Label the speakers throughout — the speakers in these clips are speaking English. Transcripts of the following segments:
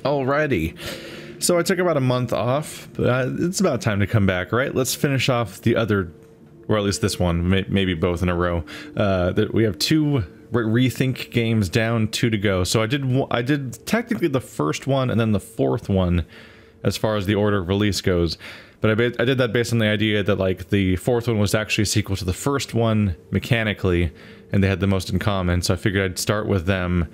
Speaker 1: Alrighty. So I took about a month off, but it's about time to come back, right? Let's finish off the other, or at least this one, maybe both in a row. We have 2 ReThink games down, 2 to go. So I did technically the first one and then the 4th one as far as the order of release goes. But I did that based on the idea that like the 4th one was actually a sequel to the first one mechanically, and they had the most in common. So I figured I'd start with them,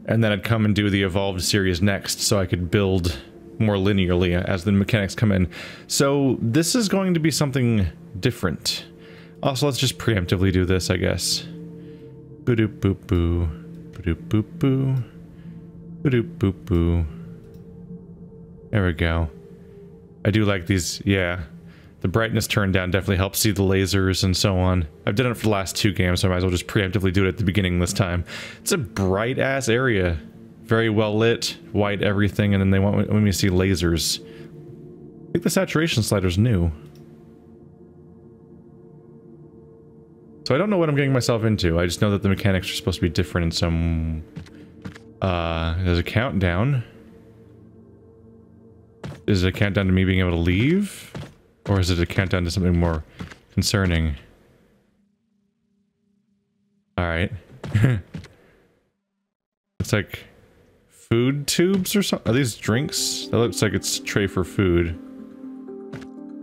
Speaker 1: and then I'd come and do the Evolved series next, so I could build more linearly as the mechanics come in. So this is going to be something different. Also, let's just preemptively do this, I guess. Boop boop boo, boop boop boo, boop boop boo. There we go. I do like these, yeah. The brightness turned down definitely helps see the lasers and so on. I've done it for the last 2 games, so I might as well just preemptively do it at the beginning this time. It's a bright-ass area. Very well lit, white everything, and then they want me to see lasers. I think the saturation slider's new. So I don't know what I'm getting myself into. I just know that the mechanics are supposed to be different in some... there's a countdown. Is it a countdown to me being able to leave? Or is it a countdown to something more concerning? Alright. It's like... food tubes or something? Are these drinks? That looks like it's a tray for food.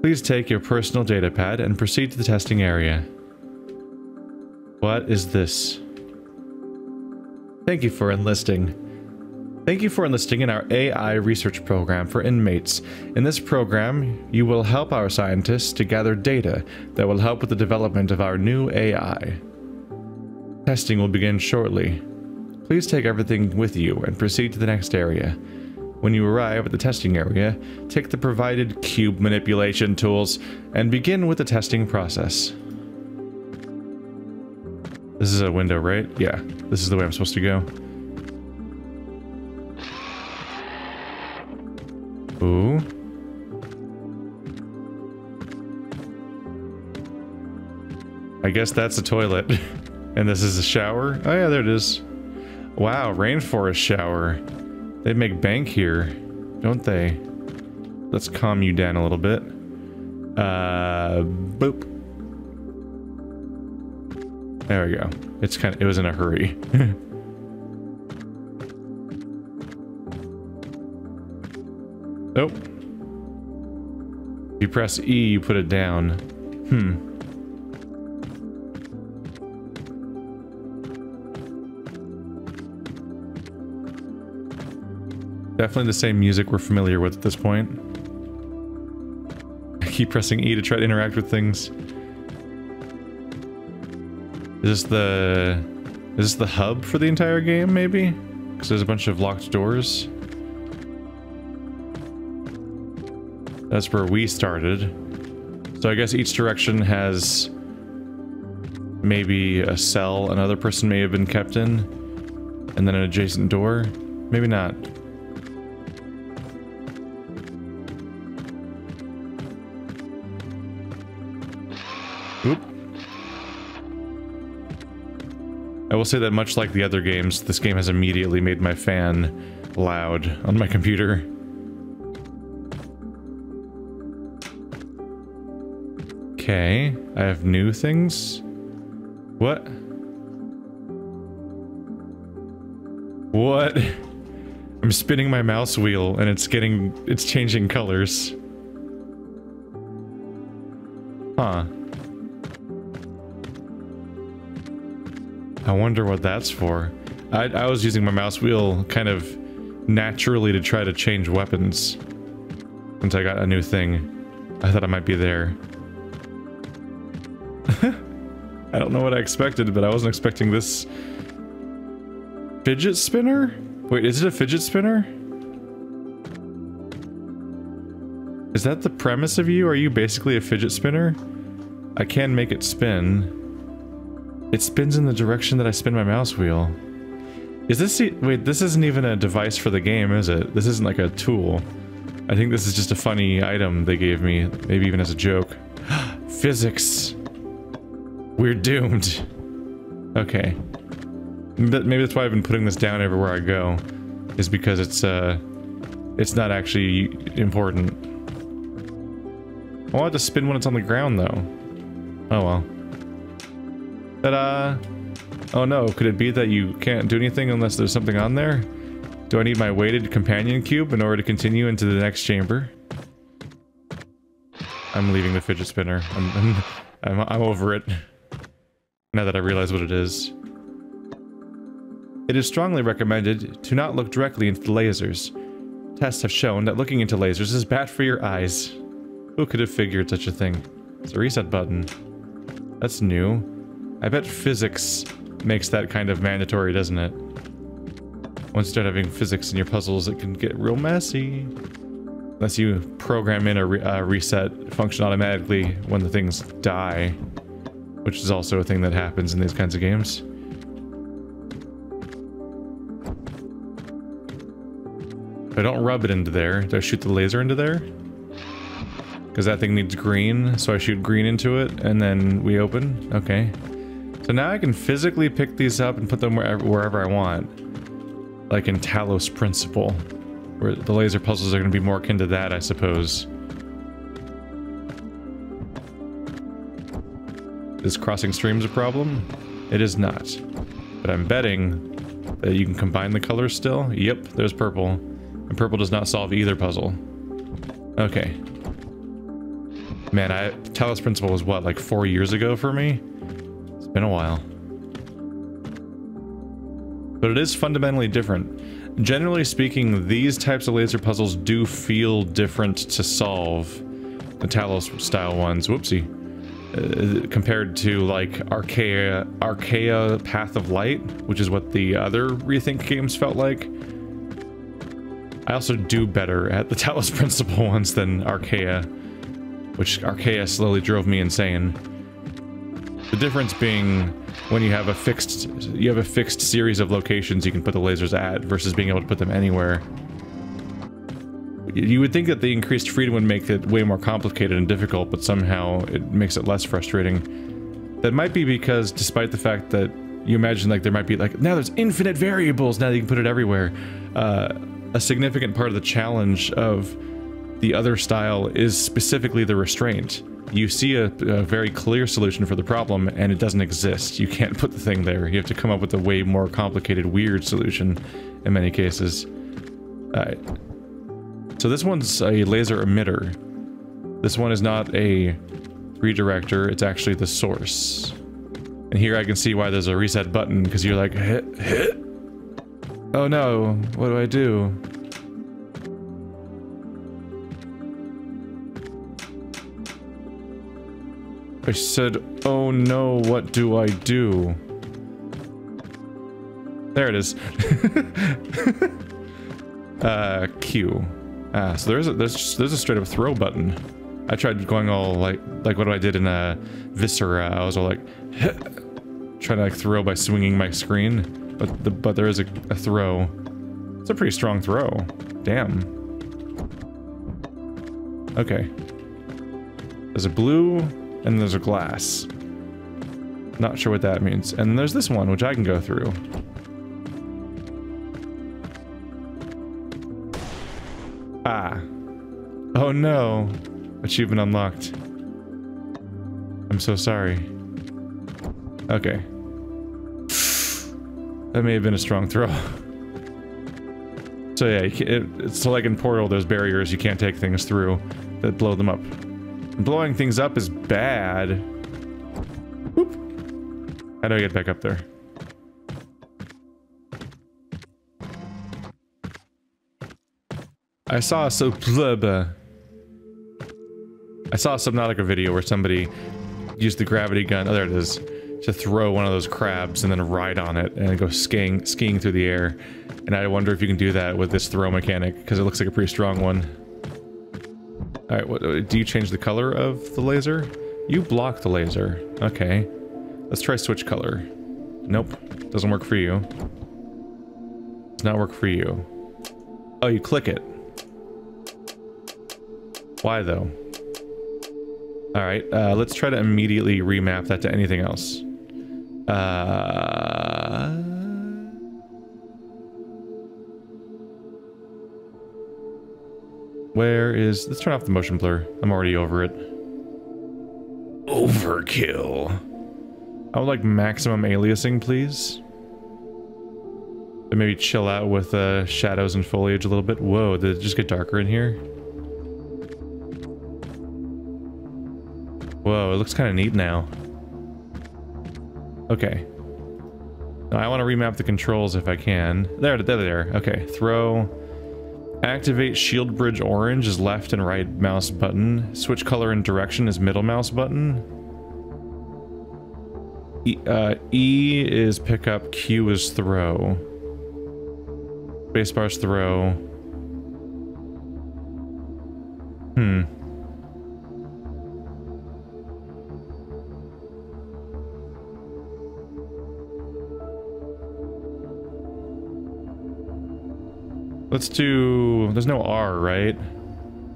Speaker 1: Please take your personal data pad and proceed to the testing area. What is this? Thank you for enlisting. Thank you for enlisting in our AI research program for inmates. In this program, you will help our scientists to gather data that will help with the development of our new AI. Testing will begin shortly. Please take everything with you and proceed to the next area. When you arrive at the testing area, take the provided cube manipulation tools and begin with the testing process. This is a window, right? Yeah, this is the way I'm supposed to go. Ooh. I guess that's a toilet. And this is a shower? Oh yeah, there it is. Wow, rainforest shower. They make bank here, don't they? Let's calm you down a little bit. Boop. There we go. It was in a hurry. Oh. If you press E, you put it down. Definitely the same music we're familiar with at this point. I keep pressing E to try to interact with things. Is this the hub for the entire game, maybe? Because there's a bunch of locked doors. That's where we started. So I guess each direction has maybe a cell another person may have been kept in, and then an adjacent door. Maybe not. Oop. I will say that much like the other games, this game has immediately made my fan loud on my computer. Okay, I have new things. What? What? I'm spinning my mouse wheel and it's changing colors. Huh. I wonder what that's for. I was using my mouse wheel kind of naturally to try to change weapons. Since I got a new thing. I thought I might be there. I don't know what I expected, but I wasn't expecting this. Fidget spinner? Wait, is it a fidget spinner? Is that the premise of you? Are you basically a fidget spinner? I can make it spin. It spins in the direction that I spin my mouse wheel. Is this... wait, this isn't even a device for the game, is it? This isn't like a tool. I think this is just a funny item they gave me, maybe even as a joke. Physics! We're doomed. Okay. Maybe that's why I've been putting this down everywhere I go. Is because it's, it's not actually important. I want it to spin when it's on the ground, though. Oh well. Ta-da! Oh no, could it be that you can't do anything unless there's something on there? Do I need my weighted companion cube in order to continue into the next chamber? I'm leaving the fidget spinner. I'm over it. Now that I realize what it is. It is strongly recommended to not look directly into the lasers. Tests have shown that looking into lasers is bad for your eyes. Who could have figured such a thing? It's a reset button. That's new. I bet physics makes that kind of mandatory, doesn't it? Once you start having physics in your puzzles, it can get real messy. Unless you program in a reset function automatically when the things die. Which is also a thing that happens in these kinds of games. If I don't rub it into there, do I shoot the laser into there? Because that thing needs green, so I shoot green into it, and then we open? Okay. So now I can physically pick these up and put them wherever I want. Like in Talos Principle. Where the laser puzzles are going to be more akin to that, I suppose. Is crossing streams a problem? It is not. But I'm betting that you can combine the colors still. Yep, there's purple. And purple does not solve either puzzle. Okay. Man, Talos Principle was what, like 4 years ago for me? It's been a while. But it is fundamentally different. Generally speaking, these types of laser puzzles do feel different to solve. The Talos style ones, whoopsie. Compared to like Archaica Path of Light, which is what the other ReThink games felt like. I also do better at the Talos Principle ones than Archaica, which Archaica slowly drove me insane. The difference being when you have a fixed series of locations you can put the lasers at versus being able to put them anywhere. You would think that the increased freedom would make it way more complicated and difficult, but somehow it makes it less frustrating. That might be because, despite the fact that you imagine like there might be like, now there's infinite variables, now you can put it everywhere. A significant part of the challenge of the other style is specifically the restraint. You see a very clear solution for the problem, and it doesn't exist. You can't put the thing there. You have to come up with a way more complicated, weird solution in many cases. Alright. So this one's a laser emitter. This one is not a redirector, it's actually the source. And here I can see why there's a reset button, because you're like, hit. Oh no, what do I do? I said, oh no, what do I do? There it is. Q. So there's a straight up throw button. I tried going all like what I did in Viscera. I was all like, trying to like throw by swinging my screen, but there is a throw. It's a pretty strong throw. Damn. Okay. There's a blue and there's a glass. Not sure what that means. And then there's this one which I can go through. Ah. Oh no. Achievement unlocked. I'm so sorry. Okay. That may have been a strong throw. So yeah, it's like in Portal, there's barriers you can't take things through that blow them up. And blowing things up is bad. Whoop. How do I get back up there? I saw a Subnautica video where somebody used the gravity gun, oh there it is, to throw one of those crabs and then ride on it and go skiing through the air. And I wonder if you can do that with this throw mechanic, because it looks like a pretty strong one. Alright, what do you change the color of the laser? You block the laser. Okay. Let's try switch color. Nope. Doesn't work for you. Does not work for you. Oh, you click it. Why though? Alright, let's try to immediately remap that to anything else. Where is... Let's turn off the motion blur. I'm already over it. Overkill. I would like maximum aliasing, please. But maybe chill out with shadows and foliage a little bit. Whoa, did it just get darker in here? Whoa, it looks kind of neat now. Okay. Now I want to remap the controls if I can. There. Okay, throw. Activate shield bridge orange is left and right mouse button. Switch color and direction is middle mouse button. E is pick up, Q is throw. Spacebar's throw. Let's do... There's no R, right?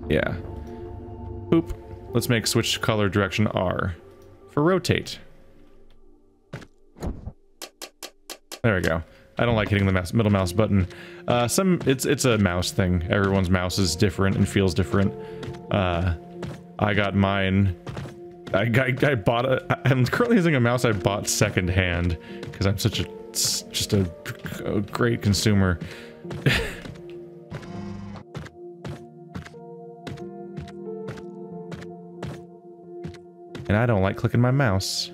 Speaker 1: Yeah. Boop. Let's make switch color direction R. For rotate. There we go. I don't like hitting the middle mouse button. It's a mouse thing. Everyone's mouse is different and feels different. I got mine. I bought I'm currently using a mouse I bought secondhand because I'm such just a great consumer. And I don't like clicking my mouse.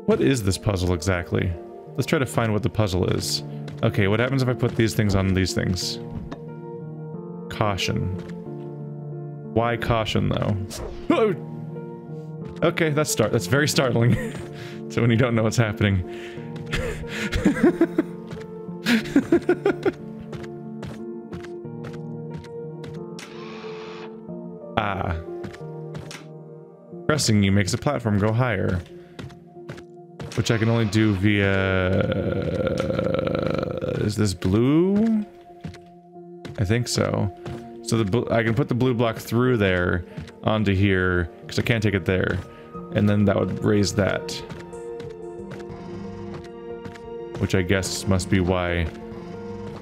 Speaker 1: What is this puzzle exactly? Let's try to find what the puzzle is. Okay, what happens if I put these things on these things? Caution. Why caution, though? Oh! Okay, that's very startling. So when you don't know what's happening. Ah. Pressing you makes a platform go higher. Which I can only do via... Is this blue? I think so. So I can put the blue block through there onto here, because I can't take it there. And then that would raise that. Which I guess must be why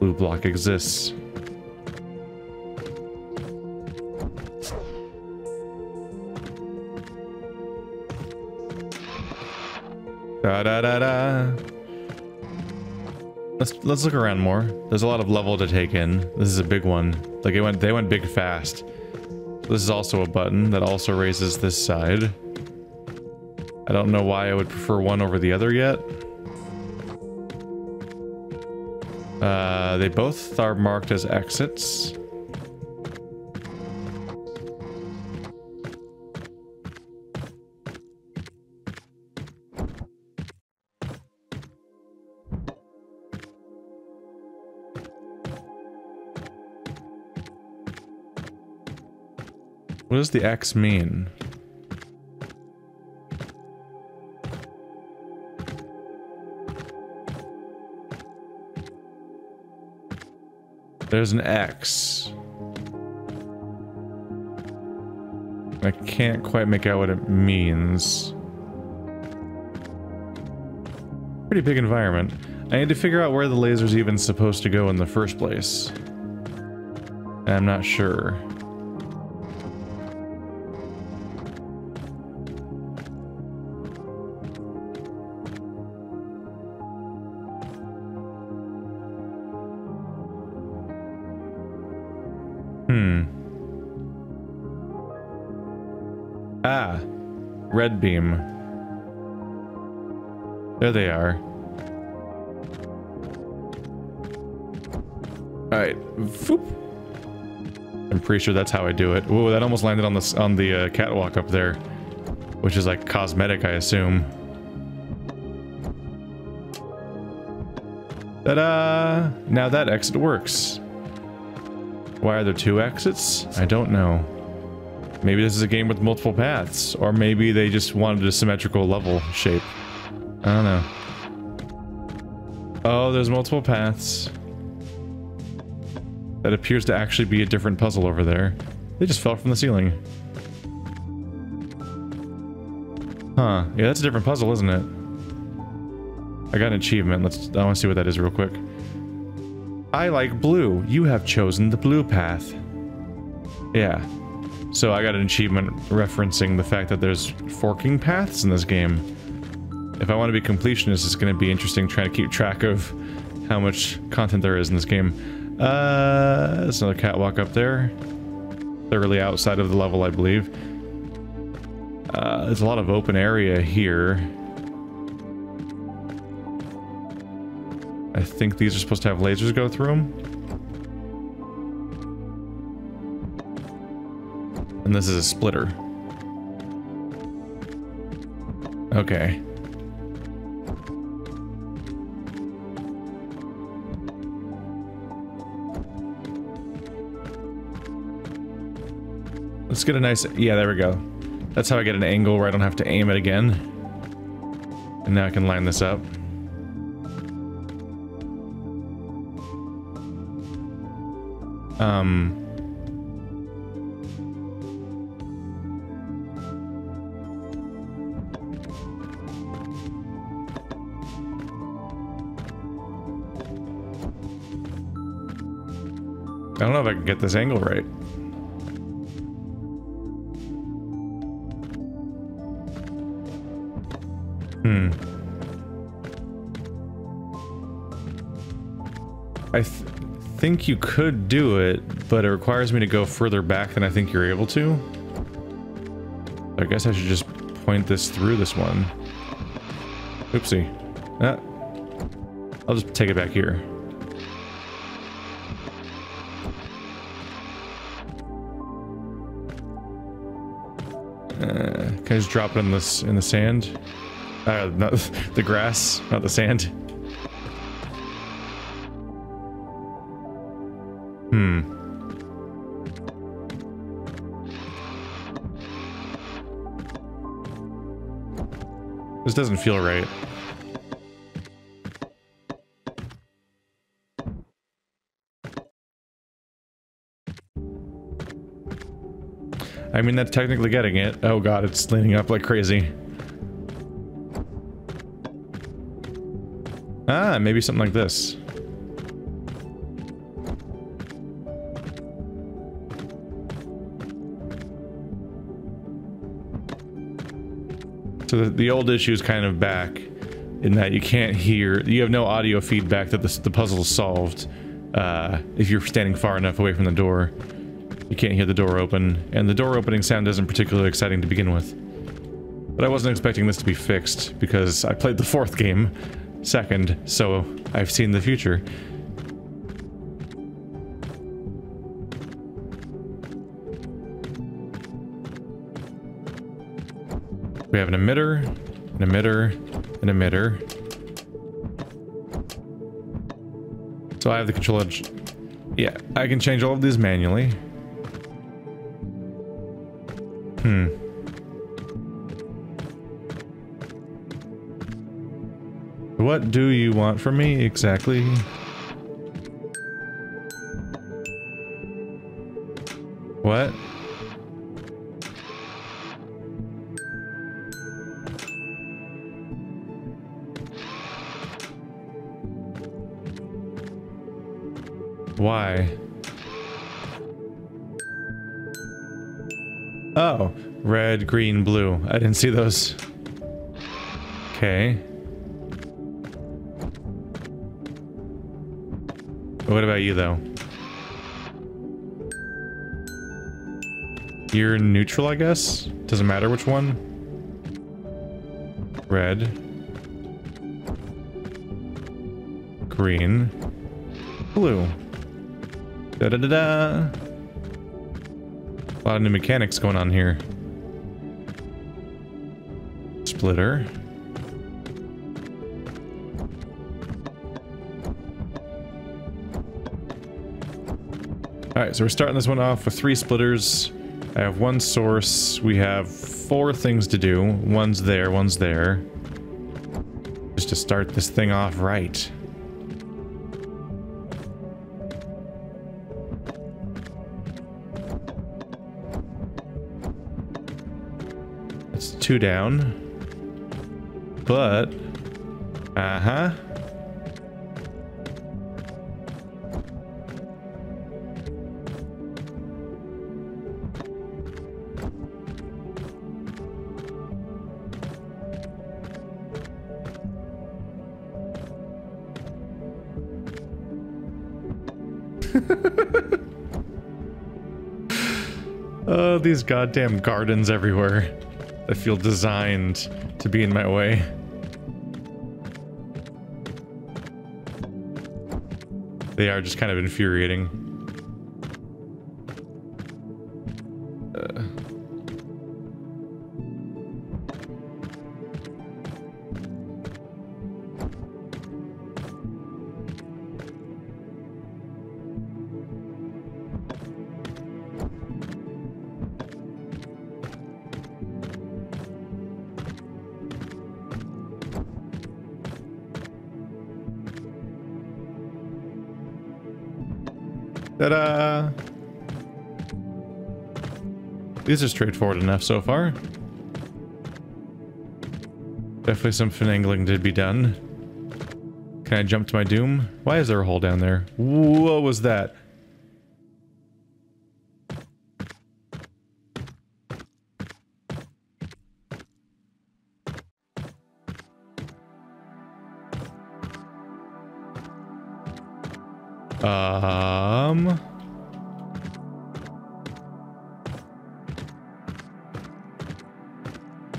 Speaker 1: blue block exists. Da da da da. Let's look around more. There's a lot of level to take in. This is a big one. Like they went big fast. This is also a button that also raises this side. I don't know why I would prefer one over the other yet. They both are marked as exits. What does the X mean? There's an X. I can't quite make out what it means. Pretty big environment. I need to figure out where the laser's even supposed to go in the first place. I'm not sure. Ah, red beam. There they are. Alright, Foop. I'm pretty sure that's how I do it. Whoa, that almost landed on the catwalk up there, which is like cosmetic, I assume. Ta-da! Now that exit works. Why are there two exits? I don't know. Maybe this is a game with multiple paths, or maybe they just wanted a symmetrical level shape. I don't know. Oh, there's multiple paths. That appears to actually be a different puzzle over there. They just fell from the ceiling. Huh. Yeah, that's a different puzzle, isn't it? I got an achievement. I want to see what that is real quick. I like blue. You have chosen the blue path. Yeah. So I got an achievement referencing the fact that there's forking paths in this game. If I want to be completionist, it's going to be interesting trying to keep track of how much content there is in this game. There's another catwalk up there. They're really outside of the level, I believe. There's a lot of open area here. I think these are supposed to have lasers go through them. And this is a splitter. Okay. Let's get a nice... Yeah, there we go. That's how I get an angle where I don't have to aim it again. And now I can line this up. I don't know if I can get this angle right. I think you could do it, but it requires me to go further back than I think you're able to. I guess I should just point this through this one. Oopsie. I'll just take it back here. Can I just drop it in this in the sand? Not the grass, not the sand. This doesn't feel right. I mean, that's technically getting it. Oh god, it's leaning up like crazy. Ah, maybe something like this. So the old issue is kind of back in that you can't hear, you have no audio feedback that the puzzle is solved if you're standing far enough away from the door. You can't hear the door open, and the door opening sound isn't particularly exciting to begin with. But I wasn't expecting this to be fixed, because I played the fourth game second, so I've seen the future. We have an emitter, an emitter, an emitter. So I have the controller. Yeah, I can change all of these manually. What do you want from me exactly? What? Why? Oh, red, green, blue. I didn't see those. Okay. What about you, though? You're neutral, I guess? Doesn't matter which one. Red. Green. Blue. Da-da-da-da! A lot of new mechanics going on here. Splitter. Alright, so we're starting this one off with 3 splitters. I have 1 source. We have 4 things to do. One's there, one's there. Just to start this thing off right. It's 2 down. But... Oh, these goddamn gardens everywhere. I feel designed to be in my way. They are just kind of infuriating. Ta-da! These are straightforward enough so far. Definitely some finagling to be done. Can I jump to my doom? Why is there a hole down there? What was that?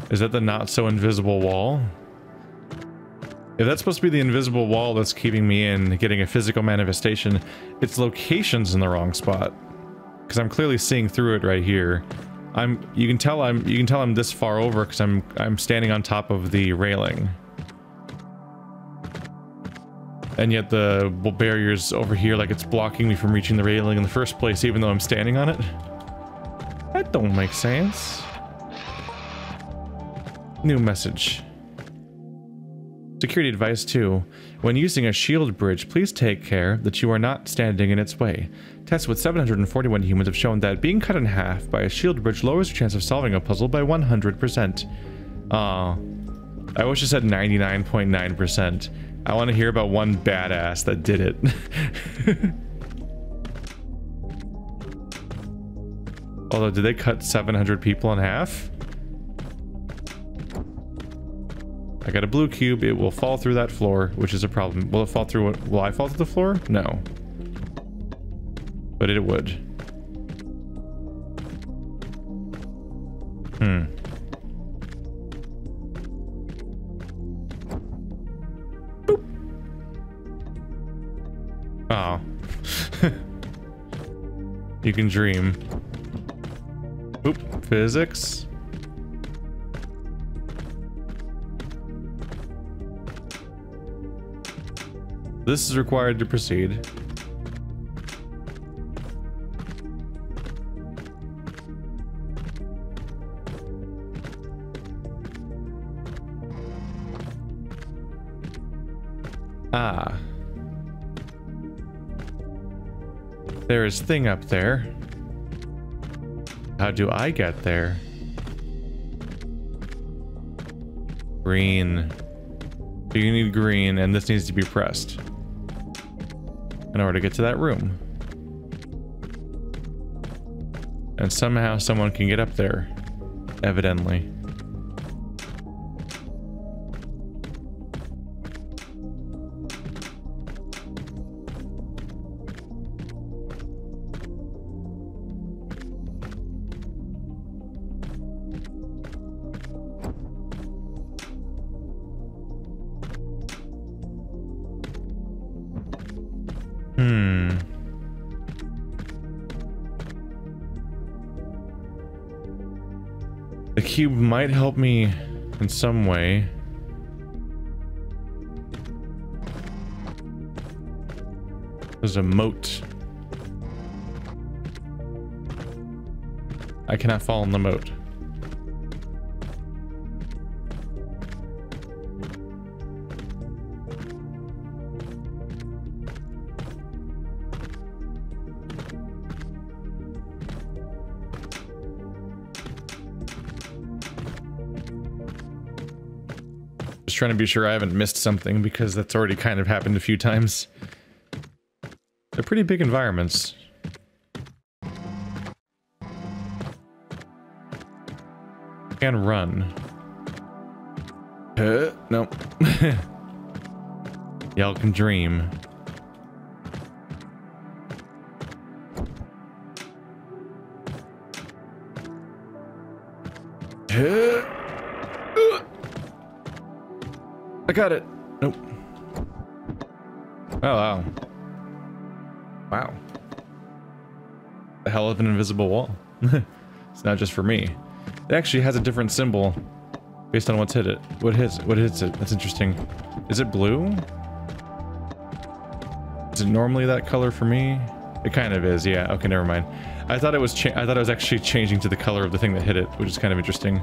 Speaker 1: Is that the not so invisible wall? If that's supposed to be the invisible wall that's keeping me in, getting a physical manifestation, its location's in the wrong spot. Because I'm clearly seeing through it right here. You can tell I'm this far over because I'm standing on top of the railing. And yet the barrier's over here, like it's blocking me from reaching the railing in the first place, even though I'm standing on it. That don't make sense. New message. Security advice 2. When using a shield bridge, please take care that you are not standing in its way. Tests with 741 humans have shown that being cut in half by a shield bridge lowers your chance of solving a puzzle by 100%. I wish it said 99.9%. I want to hear about one badass that did it. Although, did they cut 700 people in half? I got a blue cube. It will fall through that floor, which is a problem. Will it fall through? Will I fall through the floor? No. But it would. Boop. Oh. You can dream. Oop. Physics. This is required to proceed. Ah. There is thing up there. How do I get there? Green. So you need green, and this needs to be pressed in order to get to that room. And somehow someone can get up there, evidently. The cube might help me in some way. There's a moat. I cannot fall in the moat. Trying to be sure I haven't missed something, because that's already kind of happened a few times. They're pretty big environments. Can run. No. Y'all can dream. I got it. Nope. Oh, wow. Wow. The hell of an invisible wall. It's not just for me. It actually has a different symbol based on what's hit it. What hits it? That's interesting. Is it blue? Is it normally that color for me? It kind of is, yeah. Okay, never mind. I thought it was actually changing to the color of the thing that hit it, which is kind of interesting.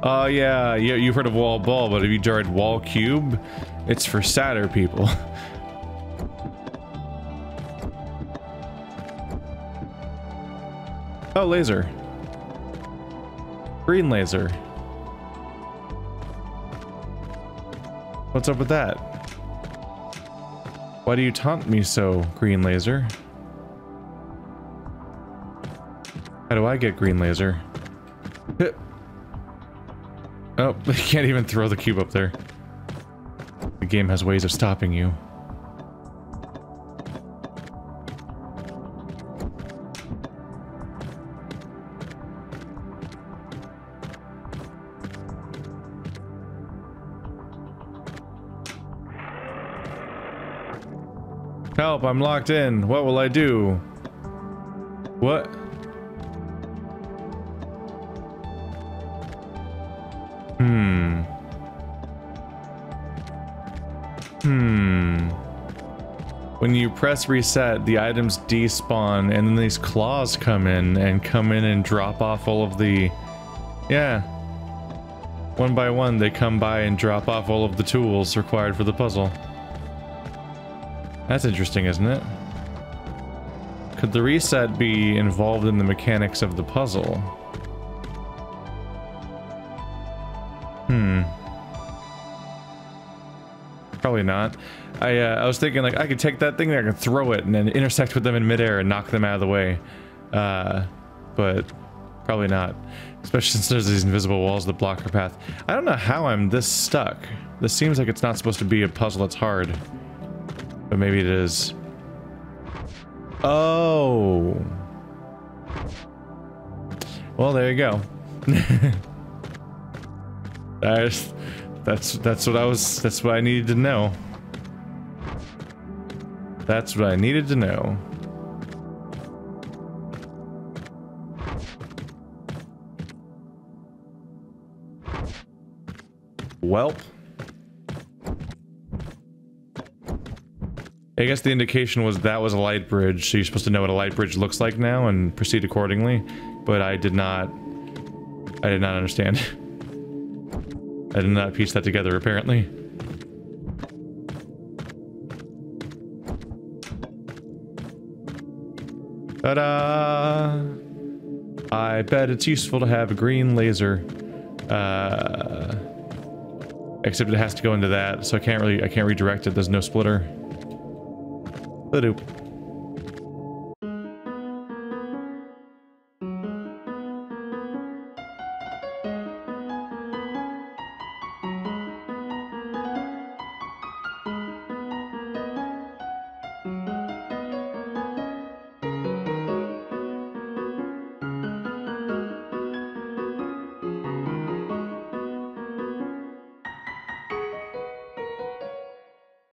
Speaker 1: Oh yeah, you've heard of wall ball, but have you tried wall cube? It's for sadder people. Oh, laser. Green laser. What's up with that? Why do you taunt me so, green laser? How do I get green laser? Oh, I can't even throw the cube up there. The game has ways of stopping you. Help, I'm locked in. What will I do? What? When you press reset, the items despawn, and then these claws come in and drop off all of the... Yeah. One by one, they come by and drop off all of the tools required for the puzzle. That's interesting, isn't it? Could the reset be involved in the mechanics of the puzzle? Probably not. I was thinking, like, I could take that thing there, I could throw it and then intersect with them in midair and knock them out of the way. But probably not. Especially since there's these invisible walls that block our path. I don't know how I'm this stuck. This seems like it's not supposed to be a puzzle that's hard. But maybe it is. Oh. Well, there you go. That's what I needed to know. That's what I needed to know. Welp. I guess the indication was that was a light bridge, so you're supposed to know what a light bridge looks like now and proceed accordingly, but I did not understand. I did not piece that together, apparently. Ta-da! I bet it's useful to have a green laser. Except it has to go into that, so I can't redirect it. There's no splitter. Ba-doop.